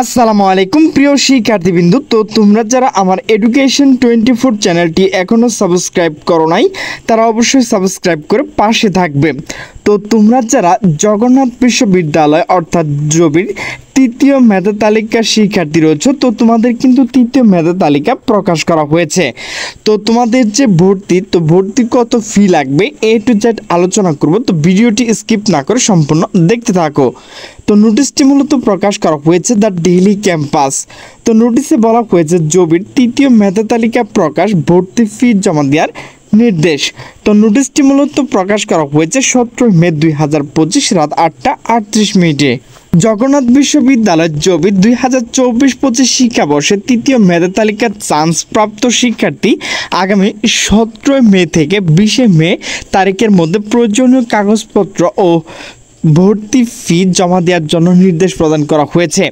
আসসালামু আলাইকুম প্রিয় শিক্ষার্থীবৃন্দ। তো তোমরা যারা আমার এডুকেশন 24 চ্যানেলটি এখনও সাবস্ক্রাইব করো নাই তারা অবশ্যই সাবস্ক্রাইব করে পাশে থাকবে। তো তোমরা যারা জগন্নাথ বিশ্ববিদ্যালয় অর্থাৎ জবির তৃতীয় মেধা তালিকার শিক্ষার্থী রয়েছে, তো তোমাদের কিন্তু তৃতীয় মেধা তালিকা প্রকাশ করা হয়েছে। তো তোমাদের যে ভর্তি কত ফি লাগবে A to Z আলোচনা করব। তো ভিডিওটি স্কিপ না করে সম্পূর্ণ দেখতে থাকো। তো নোটিশটি মূলত প্রকাশ করা হয়েছে দ্য ডেইলি ক্যাম্পাস। তো নোটিশে বলা হয়েছে জবির তৃতীয় মেধা তালিকা প্রকাশ, ভর্তি ফি জমা দেওয়ার নির্দেশ। তো নোটিশটি মূলত প্রকাশ করা হয়েছে 17 মে 2025 রাত 8টা 38 মিনিটে। জগন্নাথ বিশ্ববিদ্যালয় জবির 2024-25 শিক্ষাবর্ষে তৃতীয় মেধা তালিকার চান্স প্রাপ্ত শিক্ষার্থী আগামী 17 মে থেকে 20 মে তারিখের মধ্যে প্রয়োজনীয় কাগজপত্র ও ভর্তি ফি জমা দেওয়ার জন্য নির্দেশ প্রদান করা হয়েছে।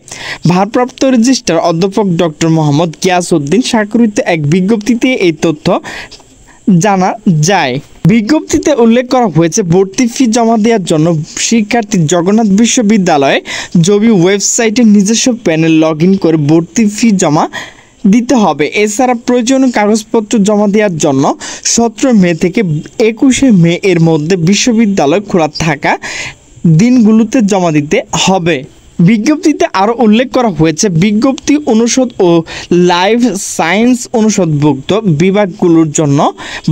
ভারপ্রাপ্ত রেজিস্ট্রার অধ্যাপক ডক্টর মোহাম্মদ গিয়াসউদ্দিন স্বাক্ষরিত এক বিজ্ঞপ্তিতে এই তথ্য জানা যায়। বিজ্ঞপ্তিতে উল্লেখ করা হয়েছে ভর্তি ফি জমা দেওয়ার জন্য শিক্ষার্থী জগন্নাথ বিশ্ববিদ্যালয়ে জবি ওয়েবসাইটে নিজস্ব প্যানেল লগ ইন করে ভর্তি ফি জমা দিতে হবে। এছাড়া প্রয়োজনীয় কাগজপত্র জমা দেওয়ার জন্য 17 মে থেকে 21 মে এর মধ্যে বিশ্ববিদ্যালয় খোলা থাকা দিনগুলোতে জমা দিতে হবে। বিজ্ঞপ্তিতে আরও উল্লেখ করা হয়েছে বিজ্ঞপ্তি অনুষদ ও লাইফ সায়েন্স অনুষদভুক্ত বিভাগগুলোর জন্য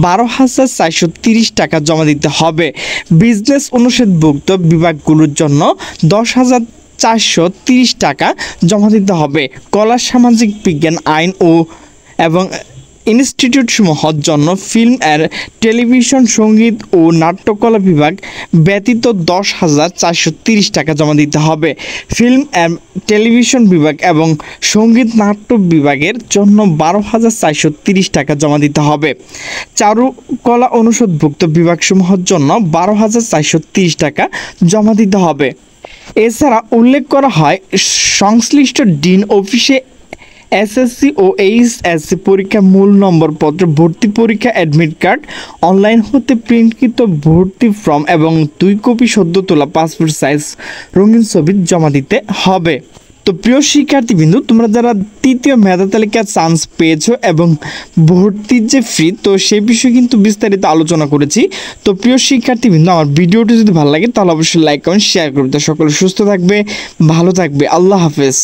12,430 টাকা জমা দিতে হবে। বিজনেস অনুষদভুক্ত বিভাগগুলোর জন্য 10,430 টাকা জমা দিতে হবে। কলা, সামাজিক বিজ্ঞান, আইন এবং ইনস্টিটিউটসমূহের জন্য ফিল্ম আর টেলিভিশন, সঙ্গীত ও নাট্যকলা বিভাগ ব্যতীত 10,430 টাকা জমা দিতে হবে। ফিল্ম অ্যান্ড টেলিভিশন বিভাগ এবং সঙ্গীত নাট্য বিভাগের জন্য 12,430 টাকা জমা দিতে হবে। চারুকলা অনুষদভুক্ত বিভাগসমূহের জন্য 12,430 টাকা জমা দিতে হবে। এছাড়া উল্লেখ করা হয় সংশ্লিষ্ট ডিন অফিসে এসএসসি ও এইচএসসি পরীক্ষা মূল নম্বরপত্র, ভর্তি পরীক্ষা অ্যাডমিট কার্ড, অনলাইন হতে প্রিন্টকৃত ভর্তি ফর্ম এবং 2 কপি সদ্য তোলা পাসপোর্ট সাইজ রঙিন ছবি জমা দিতে হবে। তো প্রিয় শিক্ষার্থীবৃন্দ, তোমরা যারা তৃতীয় মেধা তালিকার চান্স পেয়েছো এবং ভর্তির যে ফি, তো সেই বিষয়ে কিন্তু বিস্তারিত আলোচনা করেছি। তো প্রিয় শিক্ষার্থীবৃন্দ, আমার ভিডিওটি যদি ভালো লাগে তাহলে অবশ্যই লাইক কমেন্ট শেয়ার করবে। তো সকলে সুস্থ থাকবে, ভালো থাকবে। আল্লাহ হাফেজ।